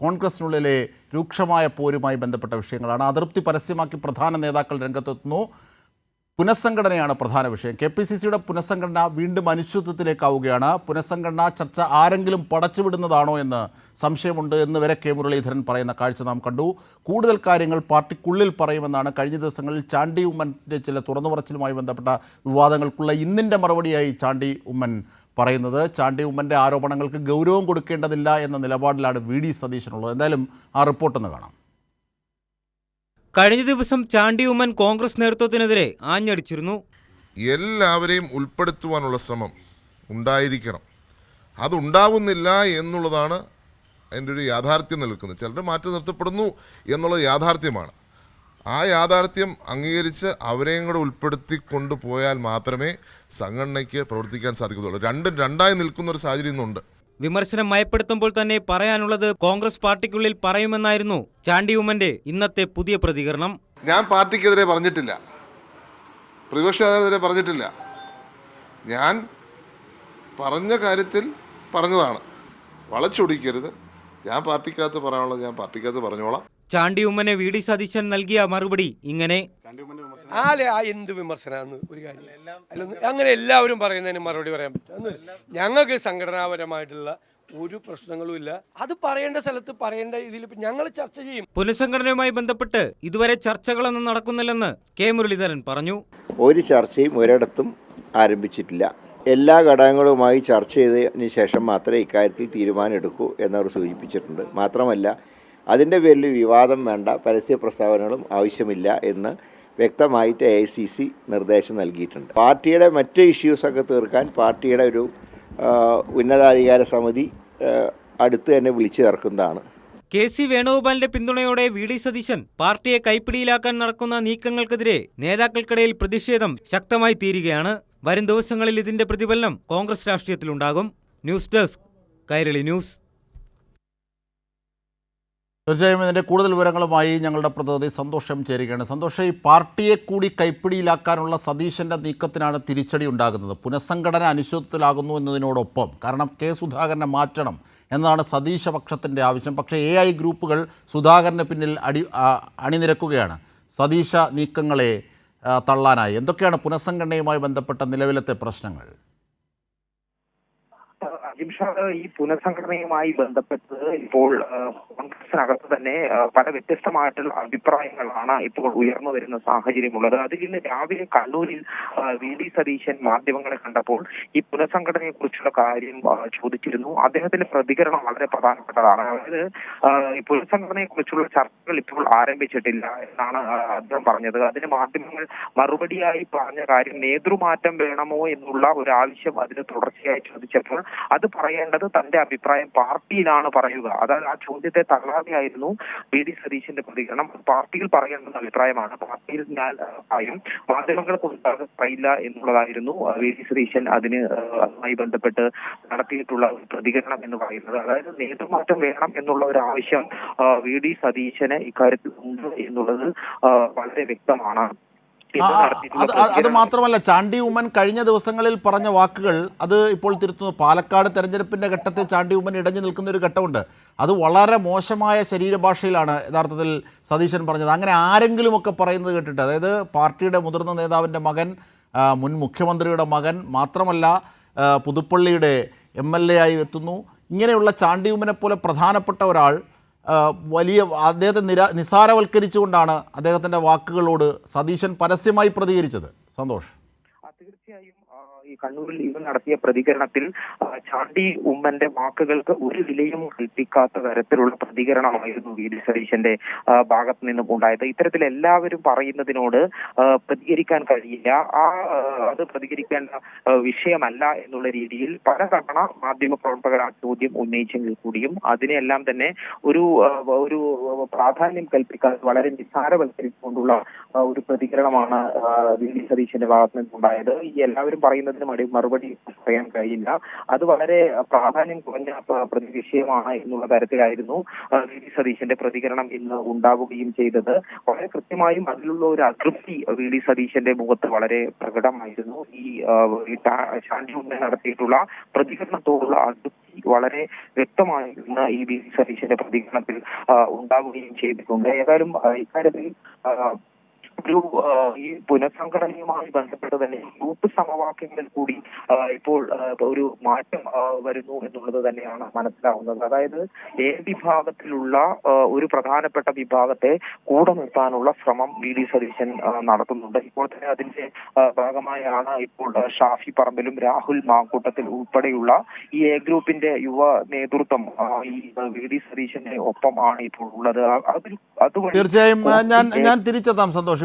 കോൺഗ്രസിനുള്ളിലെ രൂക്ഷമായ പോരുമായി ബന്ധപ്പെട്ട വിഷയങ്ങളാണ്. അതൃപ്തി പരസ്യമാക്കി പ്രധാന നേതാക്കൾ രംഗത്തെത്തുന്നു. പുനഃസംഘടനയാണ് പ്രധാന വിഷയം. KPCCയുടെ പുനഃസംഘടന വീണ്ടും അനിശ്ചിതത്വത്തിലേക്കാവുകയാണ്. പുനഃസംഘടനാ ചർച്ച ആരെങ്കിലും പടച്ചുവിടുന്നതാണോ എന്ന് സംശയമുണ്ട് എന്ന് വരെ കെ മുരളീധരൻ പറയുന്ന കാഴ്ച നാം കണ്ടു. കൂടുതൽ കാര്യങ്ങൾ പാർട്ടിക്കുള്ളിൽ പറയുമെന്നാണ് കഴിഞ്ഞ ദിവസങ്ങളിൽ ചാണ്ടി ഉമ്മൻ്റെ ചില തുറന്നുപറച്ചിലുമായി ബന്ധപ്പെട്ട വിവാദങ്ങൾക്കുള്ള ഇന്നിൻ്റെ മറുപടിയായി ചാണ്ടി ഉമ്മൻ പറയുന്നത്. ചാണ്ടി ഉമ്മൻ്റെ ആരോപണങ്ങൾക്ക് ഗൗരവം കൊടുക്കേണ്ടതില്ല എന്ന നിലപാടിലാണ് VD സതീശനുള്ളത്. എന്തായാലും ആ റിപ്പോർട്ടൊന്ന് കാണാം. കഴിഞ്ഞ ദിവസം ചാണ്ടി ഉമ്മൻ കോൺഗ്രസ് നേതൃത്വത്തിനെതിരെ ആഞ്ഞടിച്ചിരുന്നു. എല്ലാവരെയും ഉൾപ്പെടുത്തുവാനുള്ള ശ്രമം ഉണ്ടായിരിക്കണം. അതുണ്ടാവുന്നില്ല എന്നുള്ളതാണ് അതിൻ്റെ ഒരു യാഥാർത്ഥ്യം നിൽക്കുന്നത്. ചിലർ മാറ്റി നിർത്തപ്പെടുന്നു എന്നുള്ള യാഥാർത്ഥ്യമാണ്. ആ യാഥാർത്ഥ്യം അംഗീകരിച്ച് അവരെയും കൂടെ ഉൾപ്പെടുത്തി കൊണ്ടുപോയാൽ മാത്രമേ സംഘടനയ്ക്ക് പ്രവർത്തിക്കാൻ സാധിക്കുകയുള്ളൂ. രണ്ടും രണ്ടായി നിൽക്കുന്ന ഒരു സാഹചര്യം ഇന്നുണ്ട്. വിമർശനം മയപ്പെടുത്തുമ്പോൾ തന്നെ പറയാനുള്ളത് കോൺഗ്രസ് പാർട്ടിക്കുള്ളിൽ പറയുമെന്നായിരുന്നു ചാണ്ടി ഉമ്മന്റെ ഇന്നത്തെ പുതിയ പ്രതികരണം. ഞാൻ പാർട്ടിക്കെതിരെ പറഞ്ഞിട്ടില്ല, പ്രതിപക്ഷത്തിനെതിരെ പറഞ്ഞിട്ടില്ല. ഞാൻ പറഞ്ഞ കാര്യത്തിൽ പറഞ്ഞതാണ്. വളച്ചൊടിക്കരുത്. ഞാൻ പാർട്ടിക്കകത്ത് പറയാനുള്ളത് ഞാൻ പാർട്ടിക്കകത്ത് പറഞ്ഞോളാം. ചാണ്ടി ഉമ്മനെ VD സതീശൻ നൽകിയ മറുപടി ഇങ്ങനെ: എന്ത് വിമർശനമാണ് ഒരു കാര്യം അങ്ങനെ എല്ലാവരും പറയുന്നതിന് മറുപടി പറയാൻ പറ്റും. ഞങ്ങൾക്ക് സംഘടനാപരമായിട്ടുള്ള ഒരു പ്രശ്നങ്ങളും ഇല്ല. അത് പറയേണ്ട സ്ഥലത്ത് പറയേണ്ട ഇതിൽ ഞങ്ങൾ ചർച്ച ചെയ്യും. പുനഃസംഘടനയുമായി ബന്ധപ്പെട്ട് ഇതുവരെ ചർച്ചകളൊന്നും നടക്കുന്നില്ലെന്ന് കെ മുരളീധരൻ പറഞ്ഞു. ഒരു ചർച്ചയും ഒരിടത്തും ആരംഭിച്ചിട്ടില്ല. എല്ലാ ഘടകങ്ങളുമായി ചർച്ച ചെയ്തതിന് ശേഷം മാത്രമേ ഇക്കാര്യത്തിൽ തീരുമാനമെടുക്കൂ എന്നവർ സൂചിപ്പിച്ചിട്ടുണ്ട്. മാത്രമല്ല, അതിൻ്റെ പേരിൽ വിവാദം വേണ്ട, പരസ്യ പ്രസ്താവനകളും ആവശ്യമില്ല എന്ന് വ്യക്തമായിട്ട് AICC നിർദ്ദേശം നൽകിയിട്ടുണ്ട്. പാർട്ടിയുടെ മറ്റ് ഇഷ്യൂസൊക്കെ തീർക്കാൻ പാർട്ടിയുടെ ഒരു ഉന്നതാധികാര സമിതി അടുത്ത് തന്നെ വിളിച്ചു ചേർക്കുന്നതാണ്. KC വേണുഗോപാലിന്റെ പിന്തുണയോടെ VD സതീശൻ പാർട്ടിയെ കൈപ്പിടിയിലാക്കാൻ നടക്കുന്ന നീക്കങ്ങൾക്കെതിരെ നേതാക്കൾക്കിടയിൽ പ്രതിഷേധം ശക്തമായി തീരുകയാണ്. വരും ദിവസങ്ങളിൽ ഇതിന്റെ പ്രതിഫലനം കോൺഗ്രസ് രാഷ്ട്രീയത്തിലുണ്ടാകും. News desk, Kairali news. തീർച്ചയായും ഇതിൻ്റെ കൂടുതൽ വിവരങ്ങളുമായി ഞങ്ങളുടെ പ്രതിനിധി സന്തോഷം ചേരുകയാണ്. സന്തോഷം, ഈ പാർട്ടിയെ കൂടി കൈപ്പിടിയിലാക്കാനുള്ള സതീശൻ്റെ നീക്കത്തിനാണ് തിരിച്ചടി ഉണ്ടാകുന്നത്. പുനഃസംഘടന അനിശ്ചിതത്വത്തിലാകുന്നു എന്നതിനോടൊപ്പം, കാരണം K സുധാകരനെ മാറ്റണം എന്നതാണ് സതീശപക്ഷത്തിൻ്റെ ആവശ്യം. പക്ഷേ AI ഗ്രൂപ്പുകൾ സുധാകരന് പിന്നിൽ അണിനിരക്കുകയാണ് സതീശ നീക്കങ്ങളെ തള്ളാനായി. എന്തൊക്കെയാണ് പുനഃസംഘടനയുമായി ബന്ധപ്പെട്ട നിലവിലത്തെ പ്രശ്നങ്ങൾ? ഈ പുനഃസംഘടനയുമായി ബന്ധപ്പെട്ട് ഇപ്പോൾ കോൺഗ്രസിനകത്ത് തന്നെ പല വ്യത്യസ്തമായിട്ടുള്ള അഭിപ്രായങ്ങളാണ് ഇപ്പോൾ ഉയർന്നു വരുന്ന സാഹചര്യമുള്ളത്. അതിൽ ഇന്ന് രാവിലെ കണ്ണൂരിൽ VD സതീശൻ മാധ്യമങ്ങളെ കണ്ടപ്പോൾ ഈ പുനഃസംഘടനയെ കുറിച്ചുള്ള കാര്യം ചോദിച്ചിരുന്നു. അദ്ദേഹത്തിന്റെ പ്രതികരണം വളരെ പ്രധാനപ്പെട്ടതാണ്. അതായത് ഈ പുനഃസംഘടനയെ കുറിച്ചുള്ള ചർച്ചകൾ ഇപ്പോൾ ആരംഭിച്ചിട്ടില്ല എന്നാണ് അദ്ദേഹം പറഞ്ഞത്. അതിന് മാധ്യമങ്ങൾ മറുപടിയായി പറഞ്ഞ കാര്യം നേതൃമാറ്റം വേണമോ എന്നുള്ള ഒരു ആവശ്യം അതിന് തുടർച്ചയായി ചോദിച്ചപ്പോൾ അത് പറയേണ്ടത് തന്റെ അഭിപ്രായം പാർട്ടിയിലാണ് പറയുക. അതായത് ആ ചോദ്യത്തെ തള്ളാതെയായിരുന്നു VD സതീശന്റെ പ്രതികരണം. പാർട്ടിയിൽ പറയേണ്ടുന്ന അഭിപ്രായമാണ്, പാർട്ടിയിൽ ഞാൻ പറയും, മാധ്യമങ്ങൾക്ക് പറയില്ല എന്നുള്ളതായിരുന്നു VD സതീശൻ അതുമായി ബന്ധപ്പെട്ട് നടത്തിയിട്ടുള്ള പ്രതികരണം എന്ന് പറയുന്നത്. അതായത് നേതൃമാറ്റം വേണം എന്നുള്ള ഒരു ആവശ്യം VD സതീശന് ഇക്കാര്യത്തിൽ ഉണ്ട് എന്നുള്ളത് വളരെ വ്യക്തമാണ്. അത് മാത്രമല്ല, ചാണ്ടി ഉമ്മൻ കഴിഞ്ഞ ദിവസങ്ങളിൽ പറഞ്ഞ വാക്കുകൾ അത് ഇപ്പോൾ തിരുത്തുന്നു. പാലക്കാട് തെരഞ്ഞെടുപ്പിൻ്റെ ഘട്ടത്തിൽ ചാണ്ടി ഉമ്മൻ ഇടഞ്ഞു നിൽക്കുന്ന ഒരു ഘട്ടമുണ്ട്. അത് വളരെ മോശമായ ശരീരഭാഷയിലാണ് യഥാർത്ഥത്തിൽ സതീശൻ പറഞ്ഞത്. അങ്ങനെ ആരെങ്കിലുമൊക്കെ പറയുന്നത് കേട്ടിട്ട്, അതായത് പാർട്ടിയുടെ മുതിർന്ന നേതാവിൻ്റെ മകൻ, മുൻ മുഖ്യമന്ത്രിയുടെ മകൻ, മാത്രമല്ല പുതുപ്പള്ളിയുടെ MLA ആയി എത്തുന്നു. ഇങ്ങനെയുള്ള ചാണ്ടി ഉമ്മനെ പോലെ പ്രധാനപ്പെട്ട ഒരാൾ വലിയ അദ്ദേഹത്തെ നിസാരവൽക്കരിച്ചുകൊണ്ടാണ് അദ്ദേഹത്തിൻ്റെ വാക്കുകളോട് സതീശൻ പരസ്യമായി പ്രതികരിച്ചത്. സന്തോഷ്, തീർച്ചയായും ഈ കണ്ണൂരിൽ ഇവർ നടത്തിയ പ്രതികരണത്തിൽ ചാണ്ടി ഉമ്മന്റെ വാക്കുകൾക്ക് ഒരു വിലയും കൽപ്പിക്കാത്ത തരത്തിലുള്ള പ്രതികരണമായിരുന്നു VD സതീശന്റെ ഭാഗത്ത് നിന്നും ഉണ്ടായത്. ഇത്തരത്തിൽ എല്ലാവരും പറയുന്നതിനോട് പ്രതികരിക്കാൻ കഴിയില്ല, അത് പ്രതികരിക്കേണ്ട വിഷയമല്ല എന്നുള്ള രീതിയിൽ പലതവണ മാധ്യമപ്രവർത്തകർ ആ ചോദ്യം ഉന്നയിച്ചെങ്കിൽ കൂടിയും അതിനെല്ലാം തന്നെ ഒരു പ്രാധാന്യം കൽപ്പിക്കാതെ വളരെ നിസ്സാരവൽക്കരിച്ചുകൊണ്ടുള്ള ഒരു പ്രതികരണമാണ് VD സതീശന്റെ ഭാഗത്ത് നിന്നുണ്ടായത്. ഈ എല്ലാവരും പറയുന്നത് എന്നതിന് മറുപടി പറയാൻ കഴിയില്ല. അത് വളരെ പ്രാധാന്യം കുറഞ്ഞ വിഷയമാണ് എന്നുള്ള തരത്തിലായിരുന്നു വി ഡി സതീശന്റെ പ്രതികരണം ഇന്ന് ഉണ്ടാവുകയും ചെയ്തത്. വളരെ കൃത്യമായും അതിലുള്ള ഒരു അതൃപ്തി വി ഡി സതീശന്റെ മുഖത്ത് വളരെ പ്രകടമായിരുന്നു. ഈ ചാണ്ടി ഉമ്മൻ നടത്തിയിട്ടുള്ള പ്രതികരണത്തോടുള്ള അതൃപ്തി വളരെ വ്യക്തമായി ഇന്ന് ഈ വി ഡി സതീശന്റെ പ്രതികരണത്തിൽ ഉണ്ടാവുകയും ചെയ്തിട്ടുണ്ട്. ഏതായാലും ഇക്കാര്യത്തിൽ ഈ പുനഃസംഘടനയുമായി ബന്ധപ്പെട്ട് തന്നെ ഗ്രൂപ്പ് സമവാക്യങ്ങളിൽ കൂടി ഇപ്പോൾ ഒരു മാറ്റം വരുന്നു എന്നുള്ളത് തന്നെയാണ് മനസ്സിലാവുന്നത്. അതായത് എ വിഭാഗത്തിലുള്ള ഒരു പ്രധാനപ്പെട്ട വിഭാഗത്തെ കൂടെ നിർത്താനുള്ള ശ്രമം വി ഡി സതീശൻ നടത്തുന്നുണ്ട്. ഇപ്പോൾ തന്നെ അതിന്റെ ഭാഗമായാണ് ഇപ്പോൾ ഷാഫി പറമ്പിലും രാഹുൽ മാങ്കൂട്ടത്തിൽ ഉൾപ്പെടെയുള്ള ഈ എ ഗ്രൂപ്പിന്റെ യുവ നേതൃത്വം ഈ വി ഡി സതീശന്റെ ഒപ്പം ആണ് ഇപ്പോൾ ഉള്ളത്. അതുവഴി തീർച്ചയായും ഞാൻ തിരിച്ചെത്താം സന്തോഷ്.